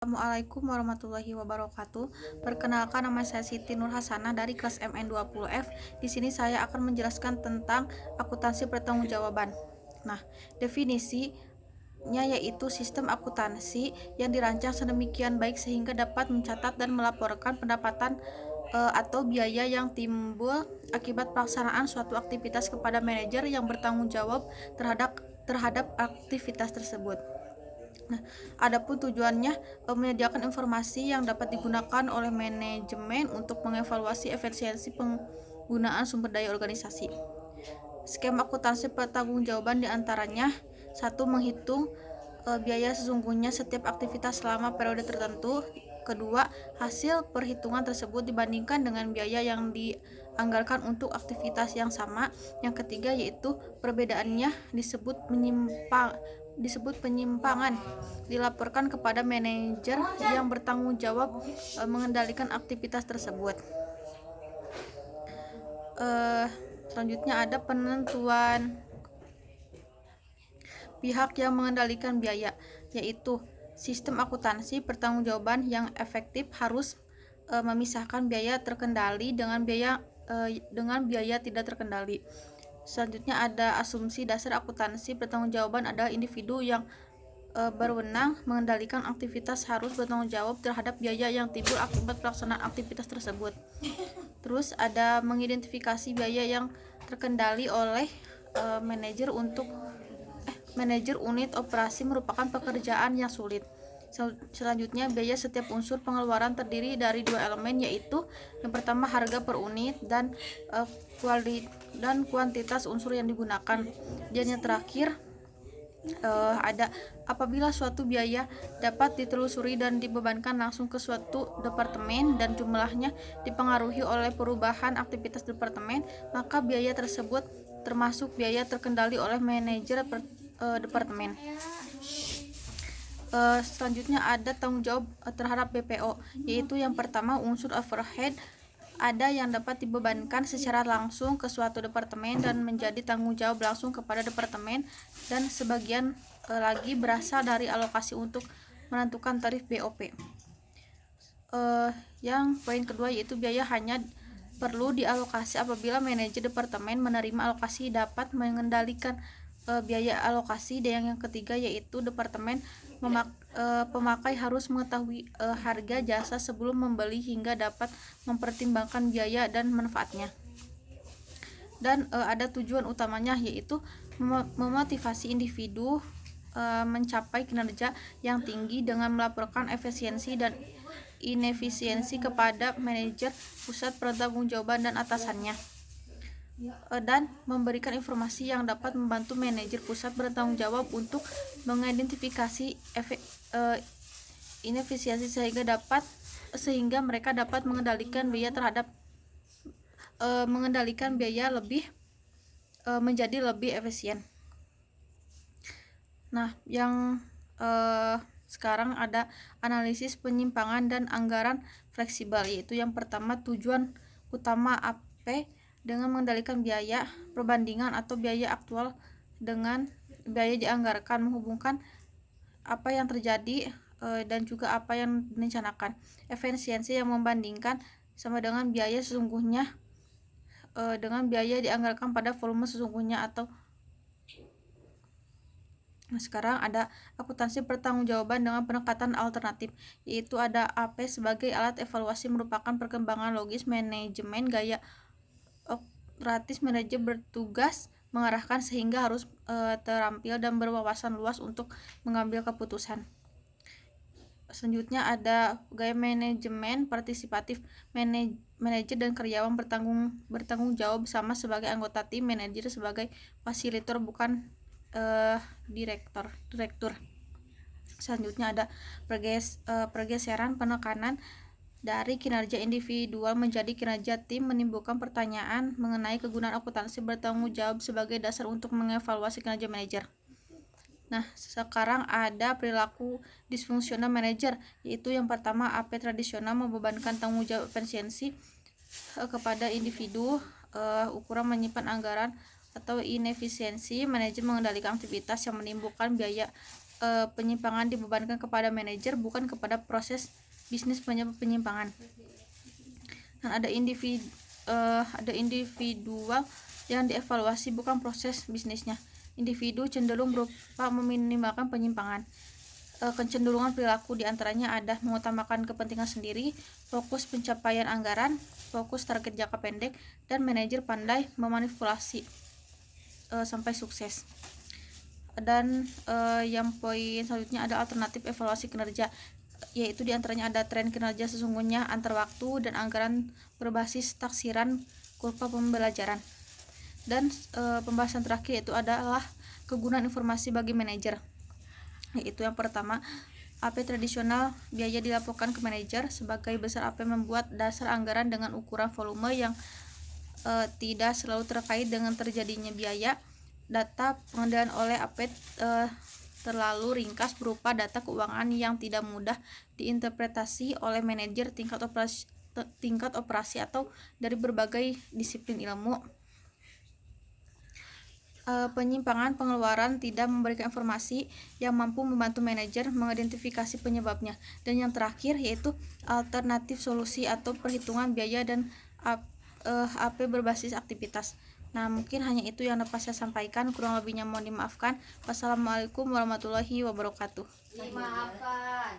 Assalamualaikum warahmatullahi wabarakatuh. Perkenalkan, nama saya Siti Nur Hasanah dari kelas MN20F. Di sini saya akan menjelaskan tentang akuntansi pertanggungjawaban. Nah, definisinya yaitu sistem akuntansi yang dirancang sedemikian baik sehingga dapat mencatat dan melaporkan pendapatan atau biaya yang timbul akibat pelaksanaan suatu aktivitas kepada manajer yang bertanggung jawab terhadap aktivitas tersebut. Nah, adapun tujuannya menyediakan informasi yang dapat digunakan oleh manajemen untuk mengevaluasi efisiensi penggunaan sumber daya organisasi. Skema akuntansi pertanggungjawaban diantaranya: 1. Menghitung biaya sesungguhnya setiap aktivitas selama periode tertentu. Kedua, hasil perhitungan tersebut dibandingkan dengan biaya yang dianggarkan untuk aktivitas yang sama. Yang ketiga yaitu perbedaannya disebut penyimpangan, dilaporkan kepada manajer yang bertanggung jawab mengendalikan aktivitas tersebut. Selanjutnya ada penentuan pihak yang mengendalikan biaya, yaitu sistem akuntansi pertanggungjawaban yang efektif harus memisahkan biaya terkendali dengan biaya tidak terkendali. Selanjutnya ada asumsi dasar akuntansi pertanggungjawaban adalah individu yang berwenang mengendalikan aktivitas harus bertanggung jawab terhadap biaya yang timbul akibat pelaksanaan aktivitas tersebut. Terus ada mengidentifikasi biaya yang terkendali oleh manajer unit operasi merupakan pekerjaan yang sulit. Selanjutnya, biaya setiap unsur pengeluaran terdiri dari dua elemen, yaitu yang pertama harga per unit dan kuantitas unsur yang digunakan. Dan yang terakhir ada apabila suatu biaya dapat ditelusuri dan dibebankan langsung ke suatu departemen dan jumlahnya dipengaruhi oleh perubahan aktivitas departemen, maka biaya tersebut termasuk biaya terkendali oleh manajer departemen. Selanjutnya ada tanggung jawab terhadap BPO, yaitu yang pertama unsur overhead ada yang dapat dibebankan secara langsung ke suatu departemen dan menjadi tanggung jawab langsung kepada departemen, dan sebagian lagi berasal dari alokasi untuk menentukan tarif BOP. Yang poin kedua yaitu biaya hanya perlu dialokasi apabila manajer departemen menerima alokasi dapat mengendalikan biaya alokasi. Dan yang ketiga yaitu departemen pemakai harus mengetahui harga jasa sebelum membeli hingga dapat mempertimbangkan biaya dan manfaatnya. Dan ada tujuan utamanya yaitu memotivasi individu mencapai kinerja yang tinggi dengan melaporkan efisiensi dan inefisiensi kepada manajer pusat pertanggungjawaban dan atasannya, dan memberikan informasi yang dapat membantu manajer pusat bertanggung jawab untuk mengidentifikasi inefisiensi sehingga mereka dapat mengendalikan biaya menjadi lebih efisien. Nah, yang sekarang ada analisis penyimpangan dan anggaran fleksibel, yaitu yang pertama tujuan utama AP dengan mengendalikan biaya, perbandingan atau biaya aktual dengan biaya dianggarkan, menghubungkan apa yang terjadi dan juga apa yang direncanakan. Efisiensi yang membandingkan sama dengan biaya sesungguhnya dengan biaya dianggarkan pada volume sesungguhnya atau. Nah, sekarang ada akuntansi pertanggungjawaban dengan pendekatan alternatif, yaitu ada AP sebagai alat evaluasi merupakan perkembangan logis manajemen gaya operatif. Manajer bertugas mengarahkan sehingga harus terampil dan berwawasan luas untuk mengambil keputusan. Selanjutnya ada gaya manajemen partisipatif. Manajer dan karyawan bertanggung jawab sama sebagai anggota tim. Manajer sebagai fasilitator bukan direktur. Selanjutnya ada pergeseran penekanan dari kinerja individual menjadi kinerja tim, menimbulkan pertanyaan mengenai kegunaan akuntansi bertanggung jawab sebagai dasar untuk mengevaluasi kinerja manajer. Nah, sekarang ada perilaku disfungsional manajer, yaitu yang pertama AP tradisional membebankan tanggung jawab efisiensi kepada individu, ukuran menyimpan anggaran atau inefisiensi. Manajer mengendalikan aktivitas yang menimbulkan biaya penyimpangan dibebankan kepada manajer, bukan kepada proses bisnis penyebab penyimpangan. Dan ada individual yang dievaluasi, bukan proses bisnisnya. Individu cenderung berupa meminimalkan penyimpangan. Kecenderungan perilaku diantaranya ada mengutamakan kepentingan sendiri, fokus pencapaian anggaran, fokus target jangka pendek, dan manajer pandai memanipulasi sampai sukses. Dan yang poin selanjutnya ada alternatif evaluasi kinerja, yaitu diantaranya ada tren kinerja sesungguhnya, antar waktu, dan anggaran berbasis taksiran kurva pembelajaran. Dan pembahasan terakhir yaitu adalah kegunaan informasi bagi manajer, yaitu yang pertama, AP tradisional, biaya dilaporkan ke manajer. Sebagai besar AP membuat dasar anggaran dengan ukuran volume yang tidak selalu terkait dengan terjadinya biaya. Data pengendalian oleh AP terlalu ringkas berupa data keuangan yang tidak mudah diinterpretasi oleh manajer tingkat operasi atau dari berbagai disiplin ilmu. Penyimpangan pengeluaran, tidak memberikan informasi yang mampu membantu manajer mengidentifikasi penyebabnya. Dan yang terakhir yaitu alternatif solusi atau perhitungan biaya dan AP berbasis aktivitas. Nah, mungkin hanya itu yang dapat saya sampaikan, kurang lebihnya mohon dimaafkan. Wassalamualaikum warahmatullahi wabarakatuh.